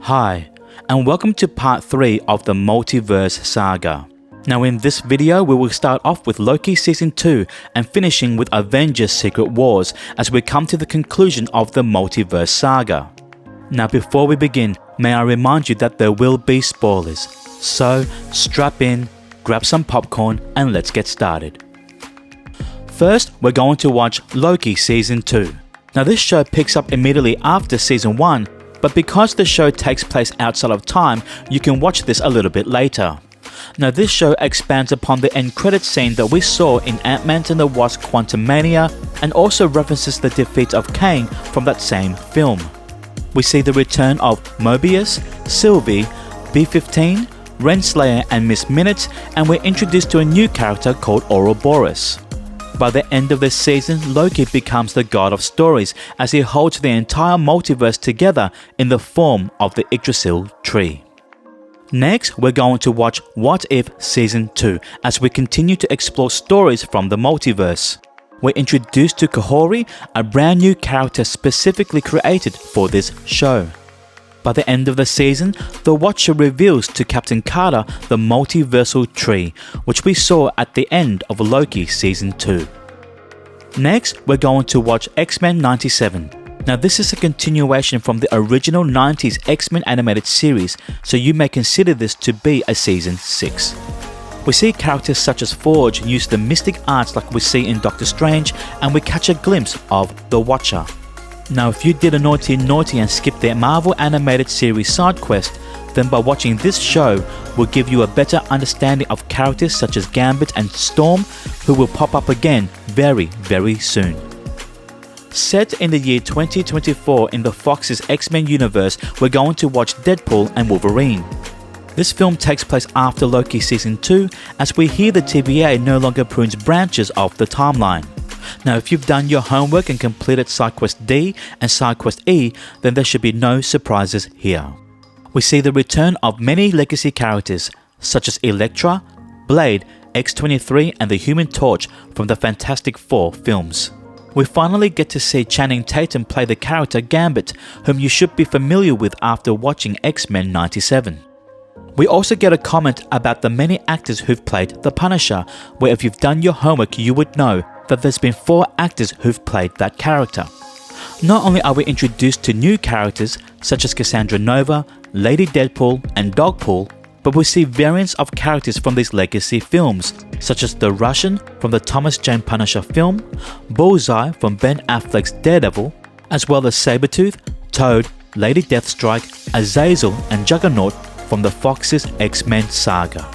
Hi, and welcome to part 3 of the Multiverse Saga. Now in this video we will start off with Loki Season 2 and finishing with Avengers Secret Wars as we come to the conclusion of the Multiverse Saga. Now before we begin, may I remind you that there will be spoilers, so strap in, grab some popcorn and let's get started. First, we're going to watch Loki Season 2. Now this show picks up immediately after Season 1, but because the show takes place outside of time, you can watch this a little bit later. Now this show expands upon the end credits scene that we saw in Ant-Man and the Wasp: Quantumania and also references the defeat of Kang from that same film. We see the return of Mobius, Sylvie, B-15, Renslayer and Miss Minutes, and we're introduced to a new character called Ouroboros. By the end of this season, Loki becomes the god of stories as he holds the entire multiverse together in the form of the Yggdrasil tree. Next, we're going to watch What If Season 2 as we continue to explore stories from the multiverse. We're introduced to Kahori, a brand new character specifically created for this show. By the end of the season, the Watcher reveals to Captain Carter the multiversal tree, which we saw at the end of Loki Season 2. Next, we're going to watch X-Men 97. Now this is a continuation from the original 90s X-Men animated series, so you may consider this to be a Season 6. We see characters such as Forge use the mystic arts like we see in Doctor Strange, and we catch a glimpse of the Watcher. Now if you did a naughty and skipped the Marvel animated series side quest, then by watching this show will give you a better understanding of characters such as Gambit and Storm, who will pop up again very soon. Set in the year 2024 in the Fox's X-Men universe, we're going to watch Deadpool and Wolverine. This film takes place after Loki Season 2 as we hear the TVA no longer prunes branches of the timeline. Now if you've done your homework and completed SideQuest D and SideQuest E, then there should be no surprises here. We see the return of many legacy characters such as Elektra, Blade, X-23 and the Human Torch from the Fantastic Four films. We finally get to see Channing Tatum play the character Gambit, whom you should be familiar with after watching X-Men 97. We also get a comment about the many actors who've played the Punisher, where if you've done your homework you would know that there's been 4 actors who've played that character. Not only are we introduced to new characters such as Cassandra Nova, Lady Deadpool and Dogpool, but we see variants of characters from these legacy films such as the Russian from the Thomas Jane Punisher film, Bullseye from Ben Affleck's Daredevil, as well as Sabretooth, Toad, Lady Deathstrike, Azazel and Juggernaut from the Fox's X-Men Saga.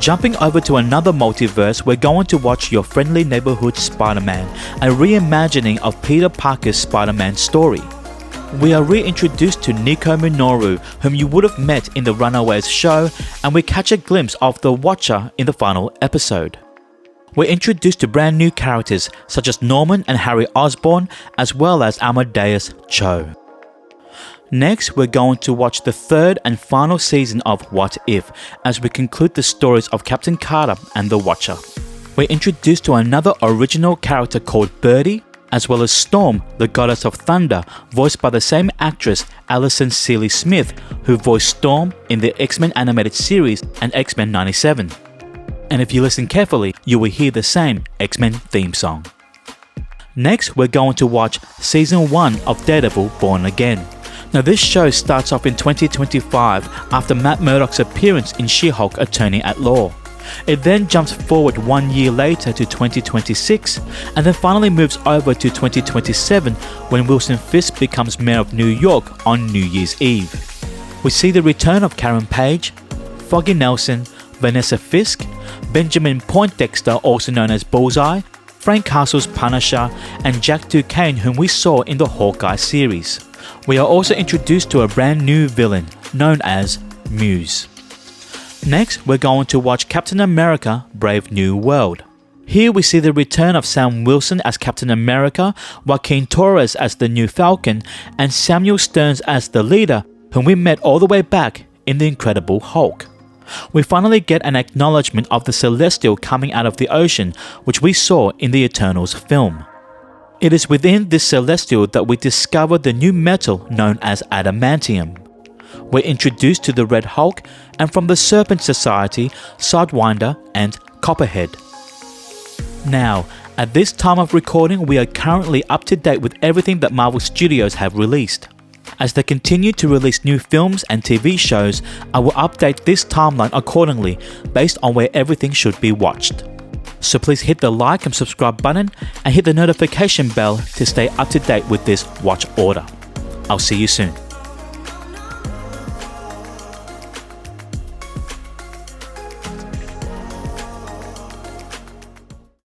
Jumping over to another multiverse, we're going to watch Your Friendly Neighborhood Spider-Man, a reimagining of Peter Parker's Spider-Man story. We are reintroduced to Nico Minoru, whom you would have met in the Runaways show, and we catch a glimpse of the Watcher in the final episode. We're introduced to brand new characters such as Norman and Harry Osborn, as well as Amadeus Cho. Next, we're going to watch the third and final season of What If, as we conclude the stories of Captain Carter and the Watcher. We're introduced to another original character called Birdie, as well as Storm, the goddess of thunder, voiced by the same actress Alison Seeley Smith, who voiced Storm in the X-Men animated series and X-Men 97. And if you listen carefully, you will hear the same X-Men theme song. Next, we're going to watch Season 1 of Daredevil Born Again. Now this show starts off in 2025 after Matt Murdock's appearance in She-Hulk Attorney at Law. It then jumps forward 1 year later to 2026 and then finally moves over to 2027 when Wilson Fisk becomes Mayor of New York on New Year's Eve. We see the return of Karen Page, Foggy Nelson, Vanessa Fisk, Benjamin Poindexter also known as Bullseye, Frank Castle's Punisher and Jack Duquesne whom we saw in the Hawkeye series. We are also introduced to a brand new villain known as Muse. Next, we're going to watch Captain America: Brave New World. Here we see the return of Sam Wilson as Captain America, Joaquin Torres as the new Falcon, and Samuel Stearns as the leader, whom we met all the way back in The Incredible Hulk. We finally get an acknowledgement of the Celestial coming out of the ocean, which we saw in the Eternals film. It is within this Celestial that we discover the new metal known as adamantium. we're introduced to the Red Hulk, and from the Serpent Society, Sidewinder and Copperhead. Now, at this time of recording, we are currently up to date with everything that Marvel Studios have released. As they continue to release new films and TV shows, I will update this timeline accordingly based on where everything should be watched. So please hit the like and subscribe button and hit the notification bell to stay up to date with this watch order. I'll see you soon.